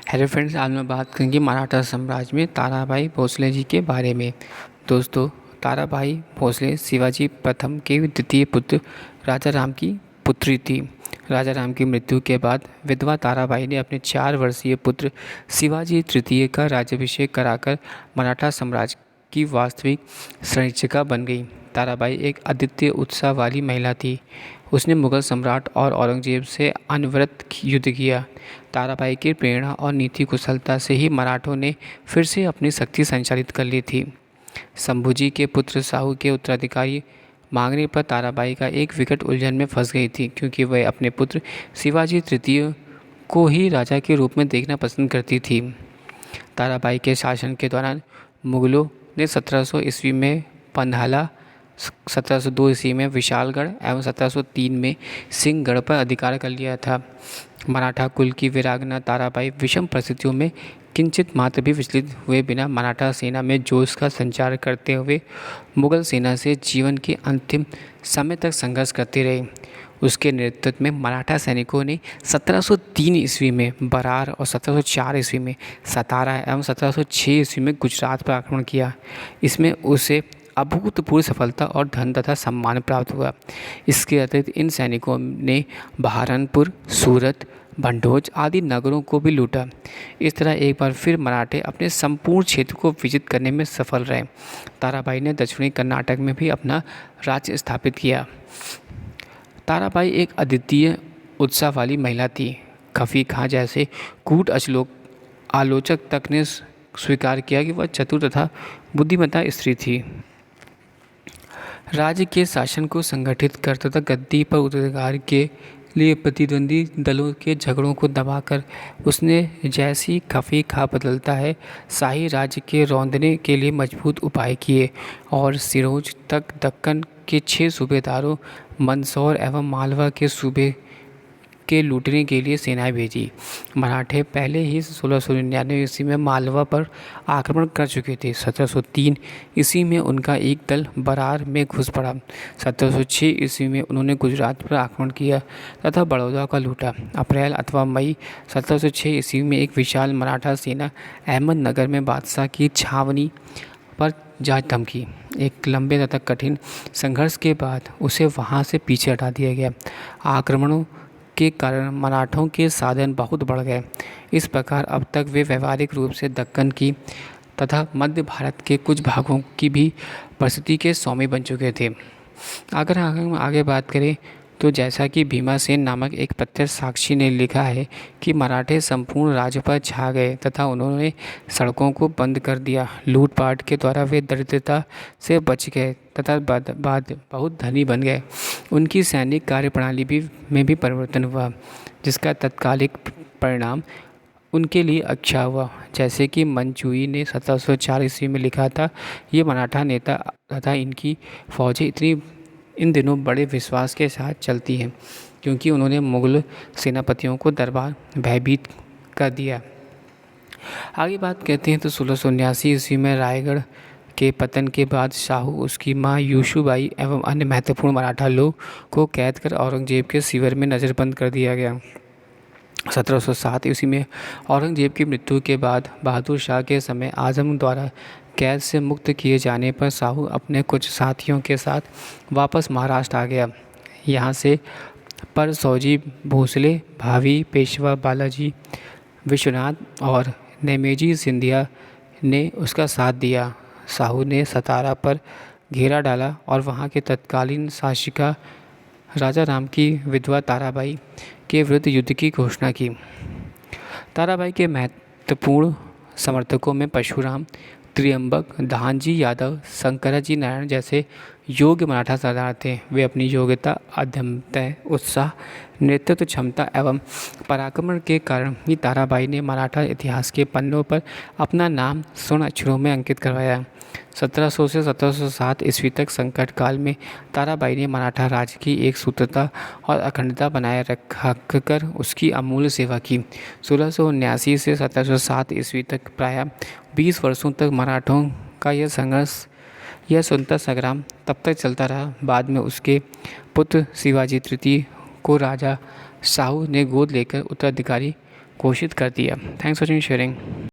Hello friends, आज मैं बात करेंगे मराठा साम्राज्य में ताराबाई भोसले जी के बारे में। दोस्तों, ताराबाई भोसले शिवाजी प्रथम के द्वितीय पुत्र राजा राम की पुत्री थी। राजा राम की मृत्यु के बाद विधवा ताराबाई ने अपने 4 वर्षीय पुत्र शिवाजी तृतीय का राज्याभिषेक कराकर मराठा साम्राज्य की वास्तविक संरक्षिका बन गई। ताराबाई एक अद्वितीय उत्साह वाली महिला थी। उसने मुगल सम्राट और औरंगजेब से अनवरत युद्ध किया। ताराबाई की प्रेरणा और नीति कुशलता से ही मराठों ने फिर से अपनी शक्ति संचालित कर ली थी। शंभूजी के पुत्र साहू के उत्तराधिकारी मांगने पर ताराबाई का एक विकट उलझन में फंस गई थी, क्योंकि वह अपने पुत्र शिवाजी तृतीय को ही राजा के रूप में देखना पसंद करती थी। ताराबाई के शासन के दौरान मुगलों ने 1700 ईस्वी में पंधाला, 1702 ईस्वी में विशालगढ़ एवं 1703 में सिंहगढ़ पर अधिकार कर लिया था। मराठा कुल की वीरांगना ताराबाई विषम परिस्थितियों में किंचित मात्र भी विचलित हुए बिना मराठा सेना में जोश का संचार करते हुए मुगल सेना से जीवन के अंतिम समय तक संघर्ष करती रही। उसके नेतृत्व में मराठा सैनिकों ने 1703 ईस्वी में बरार और 1704 ईस्वी में सतारा एवं 1706 ईस्वी में गुजरात पर आक्रमण किया। इसमें उसे अभूतपूर्व सफलता और धन तथा सम्मान प्राप्त हुआ। इसके अतिरिक्त इन सैनिकों ने बहारनपुर, सूरत, भंडोज आदि नगरों को भी लूटा। इस तरह एक बार फिर मराठे अपने संपूर्ण क्षेत्र को विजित करने में सफल रहे। ताराबाई ने दक्षिणी कर्नाटक में भी अपना राज्य स्थापित किया। ताराबाई एक अद्वितीय उत्साह वाली महिला थी। खफी खां जैसे कूट आलोचक तक ने स्वीकार किया कि वह चतुर तथा बुद्धिमता स्त्री थी। राज्य के शासन को संगठित कर तथा गद्दी पर उत्तराधिकार के लिए प्रतिद्वंदी दलों के झगड़ों को दबाकर उसने, जैसी खफी खा बदलता है, शाही राज्य के रौंदने के लिए मजबूत उपाय किए और सिरोंज तक दक्कन के 6 सूबेदारों, मंदसौर एवं मालवा के सूबे के लूटने के लिए सेनाएं भेजी। मराठे पहले ही 1699 ईस्वी में मालवा पर आक्रमण कर चुके थे। 1703 ईस्वी में उनका एक दल बरार में घुस पड़ा। 1706 ईस्वी में उन्होंने गुजरात पर आक्रमण किया तथा बड़ौदा का लूटा। अप्रैल अथवा मई 1706 ईस्वी में एक विशाल मराठा सेना अहमदनगर में बादशाह की छावनी पर जा धमकी। एक लंबे तथा कठिन संघर्ष के बाद उसे वहां से पीछे हटा दिया गया। आक्रमणों के कारण मराठों के साधन बहुत बढ़ गए। इस प्रकार अब तक वे व्यावहारिक रूप से दक्कन की तथा मध्य भारत के कुछ भागों की भी परिस्थिति के स्वामी बन चुके थे। अगर हम आगे बात करें तो जैसा कि भीमासेन नामक एक प्रत्यक्ष साक्षी ने लिखा है कि मराठे संपूर्ण राज्य पर छा गए तथा उन्होंने सड़कों को बंद कर दिया। लूटपाट के द्वारा वे दरिद्रता से बच गए तथा बाद बहुत धनी बन गए। उनकी सैनिक कार्यप्रणाली में भी परिवर्तन हुआ, जिसका तत्कालिक परिणाम उनके लिए अच्छा हुआ। जैसे कि मंचुई ने 1704 ईस्वी में लिखा था, ये मराठा नेता तथा इनकी फौजें इन दिनों बड़े विश्वास के साथ चलती हैं, क्योंकि उन्होंने मुगल सेनापतियों को दरबार भयभीत कर दिया। आगे बात करते हैं तो 1679 ईस्वी में रायगढ़ के पतन के बाद शाहू, उसकी मां यूशुबाई एवं अन्य महत्वपूर्ण मराठा लोग को कैद कर औरंगजेब के शिविर में नज़रबंद कर दिया गया। 1707 ईस्वी में औरंगजेब की मृत्यु के बाद बहादुर शाह के समय आजम द्वारा कैद से मुक्त किए जाने पर शाहू अपने कुछ साथियों के साथ वापस महाराष्ट्र आ गया। यहाँ से परसौजी भोसले, भावी पेशवा बालाजी विश्वनाथ और नेमेजी सिंधिया ने उसका साथ दिया। शाहू ने सतारा पर घेरा डाला और वहाँ के तत्कालीन शासिका राजा राम की विधवा ताराबाई के विरुद्ध युद्ध की घोषणा की। ताराबाई के महत्वपूर्ण समर्थकों में परशुराम, त्रियंबक, धानजी यादव, शंकराजी नारायण जैसे योग्य मराठा सरदार थे। वे अपनी योग्यता, अदम्यता, उत्साह, नेतृत्व क्षमता एवं पराक्रम के कारण ही ताराबाई ने मराठा इतिहास के पन्नों पर अपना नाम स्वर्ण अक्षरों में अंकित करवाया। 1700 से 1707 ईस्वी तक संकट काल में ताराबाई ने मराठा राज्य की एक सूत्रता और अखंडता बनाए रखकर उसकी अमूल्य सेवा की। 1679 से 1707 ईस्वी तक प्रायः 20 वर्षों तक मराठों का यह संघर्ष, यह स्वतंत्रता संग्राम तब तक चलता रहा। बाद में उसके पुत्र शिवाजी तृतीय को राजा शाहू ने गोद लेकर उत्तराधिकारी घोषित कर दिया। Thanks for sharing.